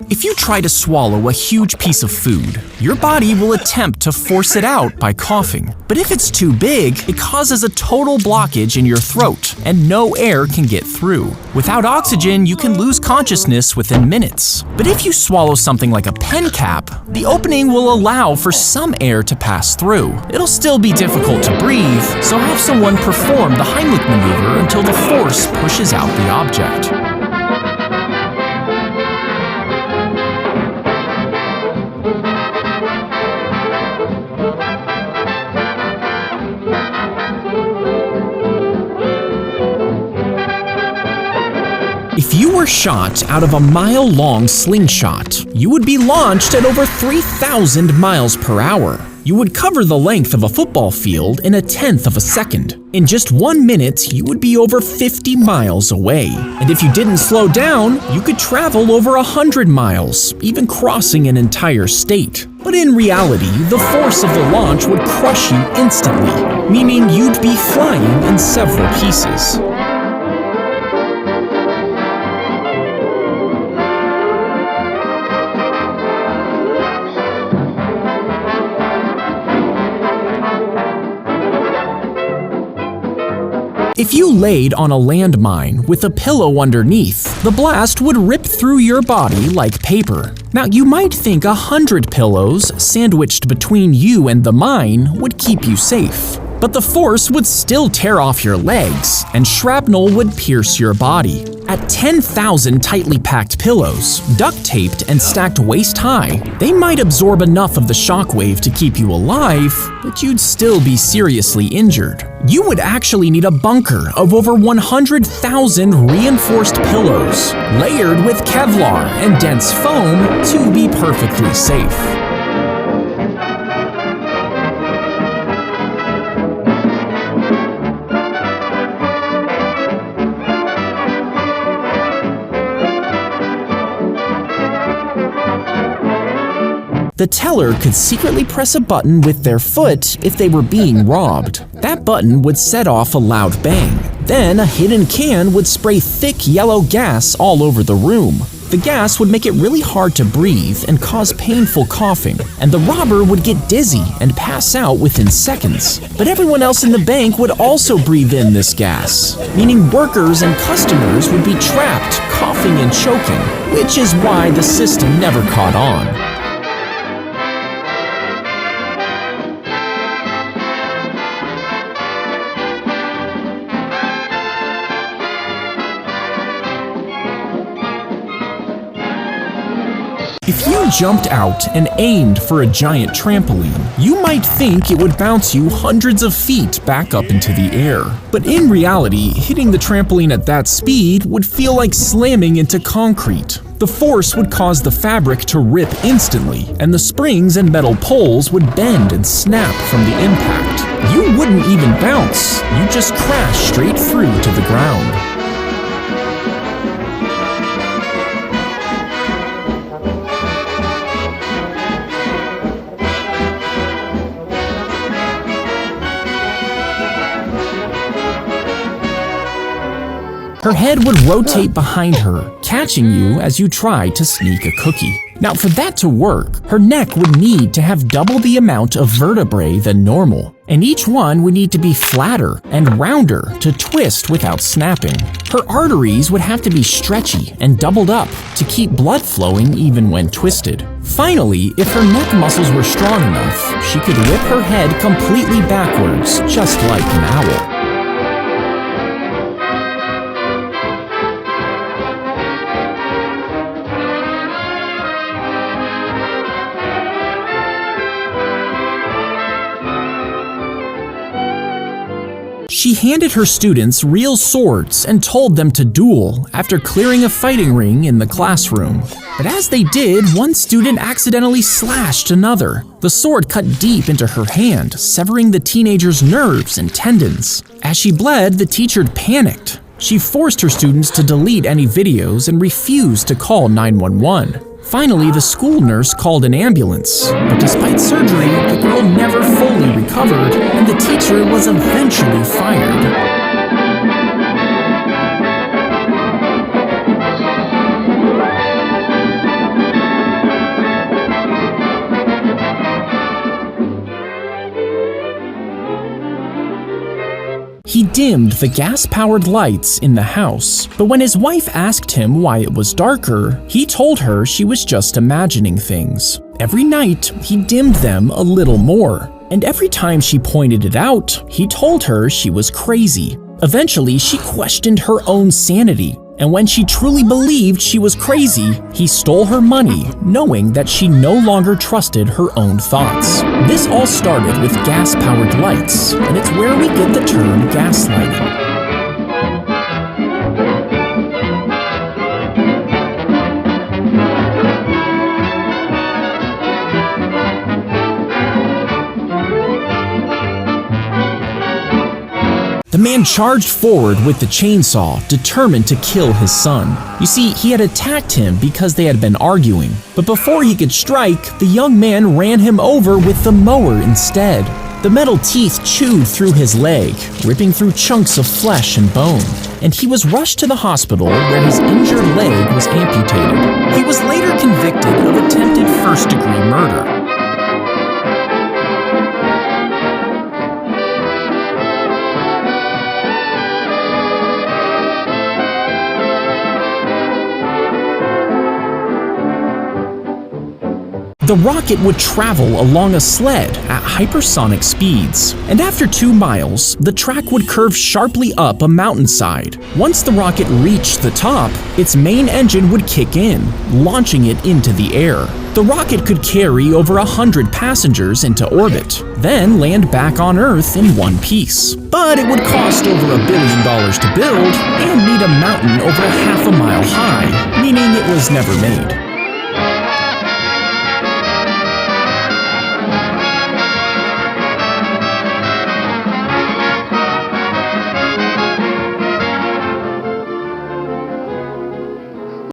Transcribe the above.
If you try to swallow a huge piece of food, your body will attempt to force it out by coughing. But if it's too big, it causes a total blockage in your throat, and no air can get through. Without oxygen, you can lose consciousness within minutes. But if you swallow something like a pen cap, the opening will allow for some air to pass through. It'll still be difficult to breathe, so have someone perform the Heimlich maneuver until the force pushes out the object. If you were shot out of a mile-long slingshot, you would be launched at over 3,000 miles per hour. You would cover the length of a football field in a tenth of a second. In just 1 minute, you would be over 50 miles away. And if you didn't slow down, you could travel over 100 miles, even crossing an entire state. But in reality, the force of the launch would crush you instantly, meaning you'd be flying in several pieces. If you laid on a landmine with a pillow underneath, the blast would rip through your body like paper. Now, you might think 100 pillows sandwiched between you and the mine would keep you safe. But the force would still tear off your legs, and shrapnel would pierce your body. At 10,000 tightly packed pillows, duct-taped and stacked waist-high, they might absorb enough of the shockwave to keep you alive, but you'd still be seriously injured. You would actually need a bunker of over 100,000 reinforced pillows, layered with Kevlar and dense foam to be perfectly safe. The teller could secretly press a button with their foot if they were being robbed. That button would set off a loud bang. Then a hidden can would spray thick yellow gas all over the room. The gas would make it really hard to breathe and cause painful coughing, and the robber would get dizzy and pass out within seconds. But everyone else in the bank would also breathe in this gas, meaning workers and customers would be trapped, coughing and choking, which is why the system never caught on. If you jumped out and aimed for a giant trampoline, you might think it would bounce you hundreds of feet back up into the air. But in reality, hitting the trampoline at that speed would feel like slamming into concrete. The force would cause the fabric to rip instantly, and the springs and metal poles would bend and snap from the impact. You wouldn't even bounce, you'd just crash straight through to the ground. Her head would rotate behind her, catching you as you tried to sneak a cookie. Now, for that to work, her neck would need to have double the amount of vertebrae than normal, and each one would need to be flatter and rounder to twist without snapping. Her arteries would have to be stretchy and doubled up to keep blood flowing even when twisted. Finally, if her neck muscles were strong enough, she could whip her head completely backwards, just like an owl. She handed her students real swords and told them to duel after clearing a fighting ring in the classroom. But as they did, one student accidentally slashed another. The sword cut deep into her hand, severing the teenager's nerves and tendons. As she bled, the teacher panicked. She forced her students to delete any videos and refused to call 911. Finally, the school nurse called an ambulance, but despite surgery, the girl never fully recovered, and the teacher was eventually fired. dimmed the gas-powered lights in the house. But when his wife asked him why it was darker, he told her she was just imagining things. Every night, he dimmed them a little more. And every time she pointed it out, he told her she was crazy. Eventually, she questioned her own sanity. And when she truly believed she was crazy, he stole her money, knowing that she no longer trusted her own thoughts. This all started with gas-powered lights, and it's where we get the term gaslighting. The man charged forward with the chainsaw, determined to kill his son. You see, he had attacked him because they had been arguing. But before he could strike, the young man ran him over with the mower instead. The metal teeth chewed through his leg, ripping through chunks of flesh and bone. And he was rushed to the hospital where his injured leg was amputated. He was later convicted of attempted first-degree murder. The rocket would travel along a sled at hypersonic speeds, and after 2 miles, the track would curve sharply up a mountainside. Once the rocket reached the top, its main engine would kick in, launching it into the air. The rocket could carry over 100 passengers into orbit, then land back on Earth in one piece. But it would cost over $1 billion to build and need a mountain over 1/2 mile high, meaning it was never made.